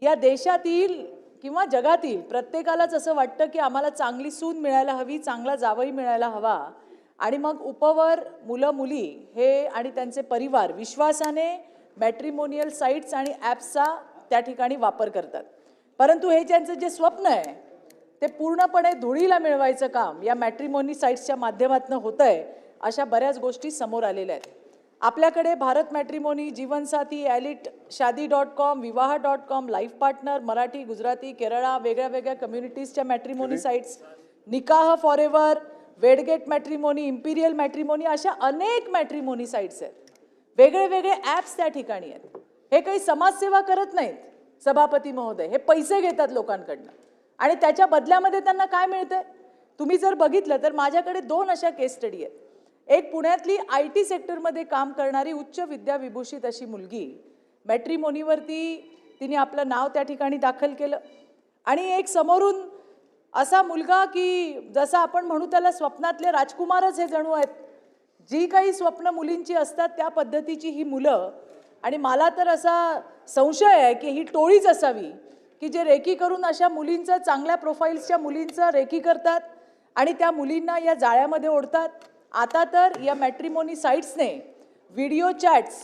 या देशातील किंवा जगातील प्रत्येकालाच असं वाटतं की आम्हाला चांगली सून मिळायला हवी, चांगला जावई मिळायला हवा आणि मग उपवर मुलं मुली हे आणि त्यांचे परिवार विश्वासाने मॅट्रिमोनियल साइट्स आणि ॲप्सचा त्या ठिकाणी वापर करतात. परंतु हे ज्यांचं जे स्वप्न आहे ते पूर्णपणे धुळीला मिळवायचं काम या मॅट्रिमोनी साइट्सच्या माध्यमातून होतंय. अशा बऱ्याच गोष्टी समोर आलेल्या आहेत. आपल्याकडे भारत मॅट्रिमोनी, जीवनसाथी, एलिट, शादी.com, विवाह.com, लाईफ पार्टनर, मराठी, गुजराती, केरळा, वेगळ्या कम्युनिटीजच्या matrimony sites, Nikah forever, Wedgate matrimony, imperial matrimony, अशा अनेक मॅट्रिमोनी साइट्स आहेत. वेगळे ॲप्स त्या ठिकाणी आहेत. हे काही समाजसेवा करत नाहीत सभापती महोदय, हे पैसे घेतात लोकांकडनं आणि त्याच्या बदल्यामध्ये त्यांना काय मिळतंय तुम्ही जर बघितलं तर माझ्याकडे 2 अशा केस स्टडी आहेत. एक पुण्यातली IT सेक्टरमध्ये काम करणारी उच्च विद्याविभूषित अशी मुलगी मॅट्रिमोनीवरती तिने आपलं नाव त्या ठिकाणी दाखल केलं आणि एक समोरून असा मुलगा की जसं आपण म्हणू त्याला स्वप्नातले राजकुमारच हे जणू आहेत. जी काही स्वप्न मुलींची असतात त्या पद्धतीची ही मुलं आणि मला तर असा संशय आहे की ही टोळीच असावी की जे रेकी करून अशा मुलींचं, चांगल्या प्रोफाईल्सच्या मुलींचं रेकी करतात आणि त्या मुलींना या जाळ्यामध्ये ओढतात. आता तर या मॅट्रिमोनी साइट्सने व्हिडिओ चॅट्स,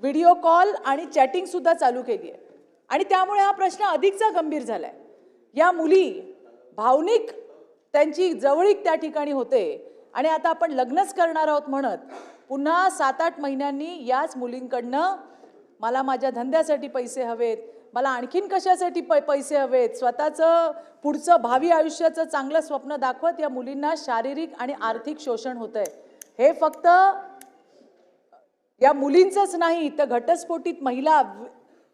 व्हिडिओ कॉल आणि चॅटिंगसुद्धा चालू केली आहे आणि त्यामुळे हा प्रश्न अधिकचा गंभीर झाला आहे. या मुली भावनिक त्यांची जवळीक त्या ठिकाणी होते आणि आता आपण लग्नच करणार आहोत म्हणत पुन्हा 7-8 महिन्यांनी याच मुलींकडनं मला माझ्या धंद्यासाठी पैसे हवेत, मला आणखीन कशासाठी पैसे हवेत, स्वतःचं पुढचं भावी आयुष्याचं चांगलं स्वप्न दाखवत या मुलींना शारीरिक आणि आर्थिक शोषण होतंय. हे फक्त या मुलींचंच नाही तर घटस्फोटित महिला,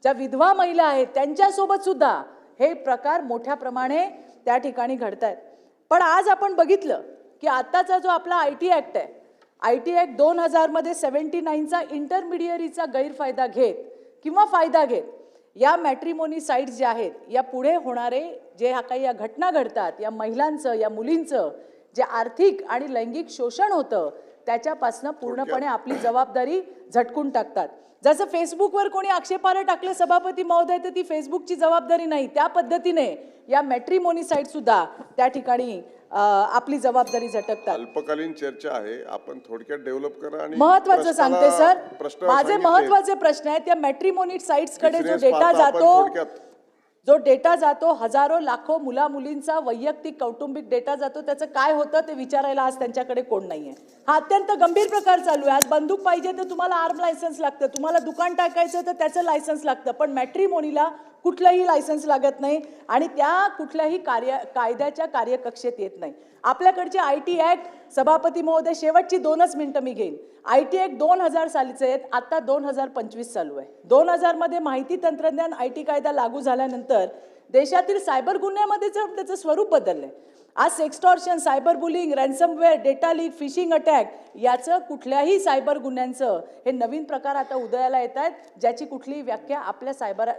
ज्या विधवा महिला आहेत त्यांच्यासोबत सुद्धा हे प्रकार मोठ्या प्रमाणे त्या ठिकाणी घडत आहेत. पण आज आपण बघितलं की आत्ताचा जो आपला IT ॲक्ट आहे, IT ॲक्ट 2000 मध्ये 79चा इंटरमिडियरीचा गैरफायदा घेत किंवा फायदा घेत या मॅट्रिमोनी साइट्स ज्या आहेत या पुढे होणारे जे काही या घटना घडतात, या महिलांचं, या मुलींचं जे आर्थिक आणि लैंगिक शोषण होतं त्याच्यापासून पूर्णपणे आपली जबाबदारी झटकून टाकतात. जसं फेसबुकवर कोणी आक्षेपार्ह टाकले सभापती महोदय तर ती फेसबुकची जबाबदारी नाही, त्या पद्धतीने या मॅट्रिमोनी साइट सुद्धा त्या ठिकाणी आपली जबाबदारी झटकतात. अल्पकालीन चर्चा आहे, आपण थोडक्यात डेव्हलप करा आणि महत्त्वाचं सांगते सर, माझे महत्त्वाचे प्रश्न आहेत. त्या मॅट्रिमोनी साइट्सकडे जो डेटा जातो हजारो लाखो मुला मुलींचा वैयक्तिक कौटुंबिक डेटा जातो, त्याचं काय होतं ते विचारायला आज त्यांच्याकडे कोण नाहीये. हा अत्यंत गंभीर प्रकार चालू आहे. आज बंदूक पाहिजे तर तुम्हाला आर्म लायसन्स लागतं, तुम्हाला दुकान टाकायचं तर त्याचं लायसन्स लागतं, पण मॅट्रिमोनीला कुठलंही लायसन्स लागत नाही आणि त्या कुठल्याही कायद्याच्या कार्यकक्षेत येत नाही. आपल्याकडचे IT ॲक्ट सभापती महोदय शेवटची 2च मिनिटं मी घेईन. IT ॲक्ट 2000 सालीचे आहेत, आता 2025 चालू आहे. 2000 मध्ये माहिती तंत्रज्ञान IT कायदा लागू झाल्यानंतर देशातील सायबर गुन्ह्यामध्ये त्याचं स्वरूप बदललंय. आज sextortion, cyber bullying, ransomware, data leak, phishing attack याचं कुठल्याही सायबर गुन्ह्यांचं हे नवीन प्रकार आता उदयाला येत आहेत ज्याची कुठलीही व्याख्या आपल्या सायबर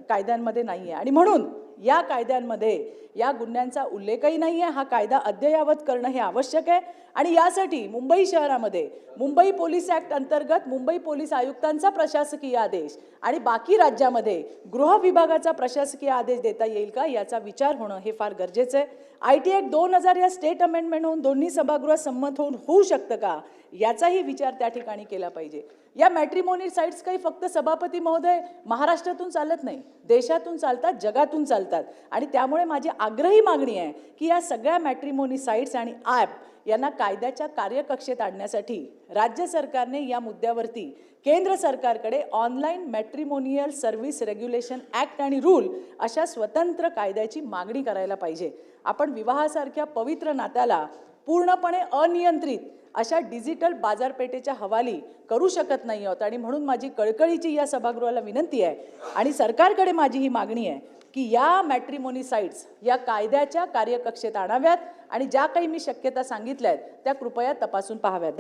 कायद्यांमध्ये नाही आहे आणि म्हणून या कायद्यांमध्ये या गुन्ह्यांचा उल्लेखही नाही आहे. हा कायदा अद्ययावत करणं हे आवश्यक आहे आणि यासाठी मुंबई शहरामध्ये मुंबई पोलीस ॲक्ट अंतर्गत मुंबई पोलीस आयुक्तांचा प्रशासकीय आदेश आणि बाकी राज्यामध्ये गृह विभागाचा प्रशासकीय आदेश देता येईल का याचा विचार होणं हे फार गरजेचं आहे. IT ॲक्ट 2000 या स्टेट अमेंडमेंट होऊन दोन्ही सभागृहात संमत होऊ शकतं का याचाही विचार त्या ठिकाणी केला पाहिजे. या मॅट्रिमोनी साइट्स काही फक्त सभापती महोदय महाराष्ट्रातून चालत नाही, देशातून चालतात, जगातून चालतात आणि त्यामुळे माझी आग्रही मागणी आहे की या सगळ्या मॅट्रिमोनी साइट्स आणि ॲप यांना कायद्याच्या कार्यकक्षेत आणण्यासाठी राज्य सरकारने या मुद्द्यावरती केंद्र सरकारकडे online matrimonial service regulation act आणि रूल अशा स्वतंत्र कायद्याची मागणी करायला पाहिजे. आपण विवाहासारख्या पवित्र नात्याला पूर्णपणे अनियंत्रित अशा डिजिटल बाजारपेठेच्या हवाली करू शकत नाही आहोत आणि म्हणून माझी कळकळीची या सभागृहाला विनंती आहे आणि सरकारकडे माझी ही मागणी आहे की या मॅट्रिमोनी साइट्स या कायद्याच्या कार्यकक्षेत आणाव्यात आणि ज्या काही मी शक्यता सांगितल्या आहेत त्या कृपया तपासून पाहाव्यात.